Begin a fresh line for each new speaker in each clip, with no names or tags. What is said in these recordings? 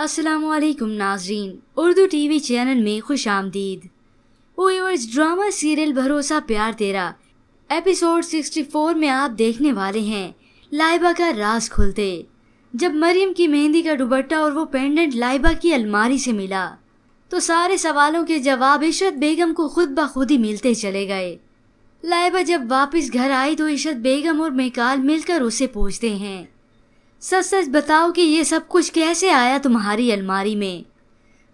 अस्सलामुअलैकुम नाजरीन, Urdu TV channel में खुश आमदीद। व्यूअर्स, ड्रामा सीरियल भरोसा प्यार तेरा एपिसोड 64 में आप देखने वाले हैं लाइबा का राज खुलते। जब मरियम की मेहंदी का दुपट्टा और वो पेंडेंट लाइबा की अलमारी से मिला तो सारे सवालों के जवाब इशरत बेगम को खुद ब खुद ही मिलते चले गए। लाइबा जब वापस घर आई तो इशरत बेगम और मेकाल मिलकर उसे पूछते हैं, सच सच बताओ कि ये सब कुछ कैसे आया तुम्हारी अलमारी में।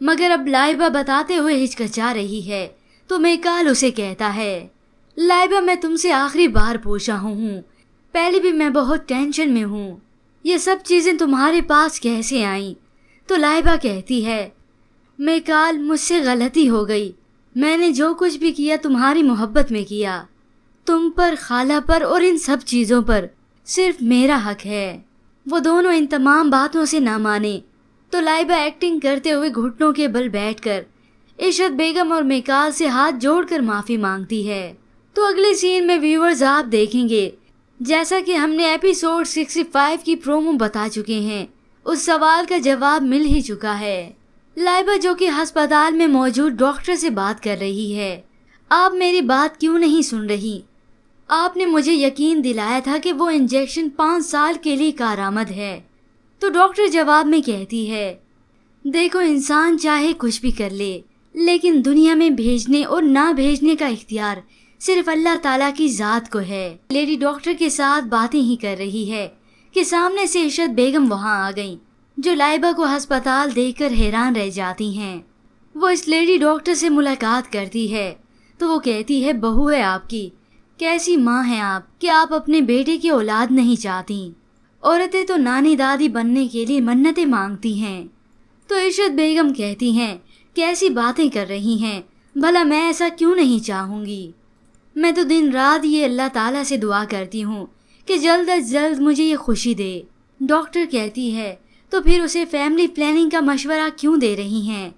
मगर अब लाइबा बताते हुए हिचकिचा रही है तो मेकाल उसे कहता है, लाइबा मैं तुमसे आखिरी बार पूछ रहा हूँ, पहले भी मैं बहुत टेंशन में हूँ, ये सब चीज़ें तुम्हारे पास कैसे आईं। तो लाइबा कहती है, मेकाल मुझसे गलती हो गई, मैंने जो कुछ भी किया तुम्हारी मोहब्बत में किया, तुम पर, खाला पर और इन सब चीज़ों पर सिर्फ मेरा हक है। वो दोनों इन तमाम बातों से ना माने तो लाइबा एक्टिंग करते हुए घुटनों के बल बैठकर इशरत बेगम और मेकाल से हाथ जोड़कर माफ़ी मांगती है। तो अगले सीन में व्यूअर्स आप देखेंगे, जैसा कि हमने एपिसोड 65 की प्रोमो बता चुके हैं, उस सवाल का जवाब मिल ही चुका है। लाइबा जो कि अस्पताल में मौजूद डॉक्टर से बात कर रही है, आप मेरी बात क्यों नहीं सुन रही? आपने मुझे यकीन दिलाया था कि वो इंजेक्शन 5 साल के लिए कारआमद है। तो डॉक्टर जवाब में कहती है, देखो इंसान चाहे कुछ भी कर ले, लेकिन दुनिया में भेजने और ना भेजने का इख्तियार सिर्फ अल्लाह ताला की ज़ात को है। लेडी डॉक्टर के साथ बातें ही कर रही है कि सामने से इशरत बेगम वहाँ आ गई, जो लाइबा को अस्पताल देखकर हैरान रह जाती हैं। वो इस लेडी डॉक्टर से मुलाकात करती है तो वो कहती है, बहू है आपकी, कैसी माँ हैं आप कि आप अपने बेटे की औलाद नहीं चाहती। औरतें तो नानी दादी बनने के लिए मन्नतें मांगती हैं। तो इशरत बेगम कहती हैं, कैसी बातें कर रही हैं, भला मैं ऐसा क्यों नहीं चाहूँगी। मैं तो दिन रात ये अल्लाह ताला से दुआ करती हूँ कि जल्द अज जल्द मुझे ये खुशी दे। डॉक्टर कहती है, तो फिर उसे फैमिली प्लानिंग का मशवरा क्यों दे रही हैं।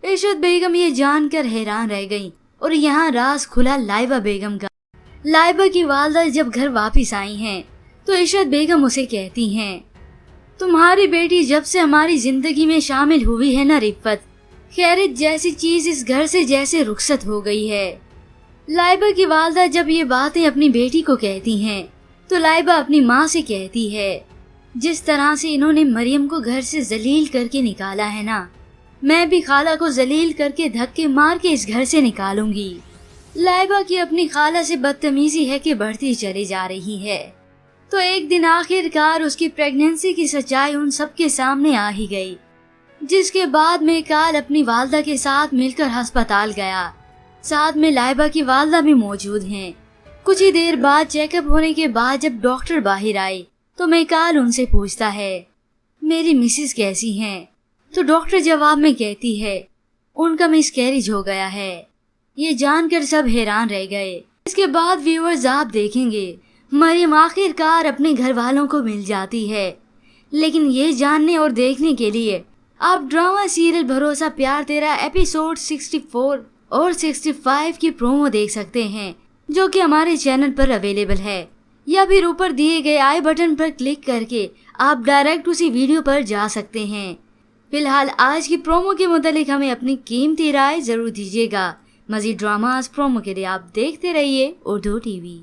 इशरत बेगम ये जानकर हैरान रह गई और यहाँ राज खुला लाइबा बेगम का। लाइबा की वालदा जब घर वापस आई हैं तो इशरत बेगम उसे कहती हैं, तुम्हारी बेटी जब से हमारी जिंदगी में शामिल हुई है ना रिफ़त, खैरियत जैसी चीज इस घर से जैसे रुखसत हो गई है। लाइबा की वालदा जब ये बातें अपनी बेटी को कहती हैं तो लाइबा अपनी माँ से कहती है, जिस तरह से इन्होंने मरियम को घर से जलील करके निकाला है ना, मैं भी खाला को जलील करके धक्के मार के इस घर से निकालूंगी। लाइबा की अपनी खाला से बदतमीजी है कि बढ़ती चली जा रही है। तो एक दिन आखिरकार उसकी प्रेगनेंसी की सच्चाई उन सबके सामने आ ही गई, जिसके बाद मेकाल अपनी वालदा के साथ मिलकर अस्पताल गया। साथ में लाइबा की वालदा भी मौजूद हैं। कुछ ही देर बाद चेकअप होने के बाद जब डॉक्टर बाहर आए तो मेकाल उनसे पूछता है, मेरी मिसेस कैसी हैं? तो डॉक्टर जवाब में कहती है, उनका मिसकैरेज हो गया है। ये जानकर सब हैरान रह गए। इसके बाद व्यूअर्स आप देखेंगे, मरियम आखिरकार अपने घर वालों को मिल जाती है। लेकिन ये जानने और देखने के लिए आप ड्रामा सीरियल भरोसा प्यार तेरा एपिसोड 64 और 65 की प्रोमो देख सकते हैं, जो कि हमारे चैनल पर अवेलेबल है, या फिर ऊपर दिए गए आई बटन पर क्लिक करके आप डायरेक्ट उसी वीडियो पर जा सकते हैं। फिलहाल आज की प्रोमो के मुतालिक हमें अपनी कीमती राय जरूर दीजिएगा। मज़ीद ड्रामास प्रोमो के लिए आप देखते रहिए उर्दू टीवी।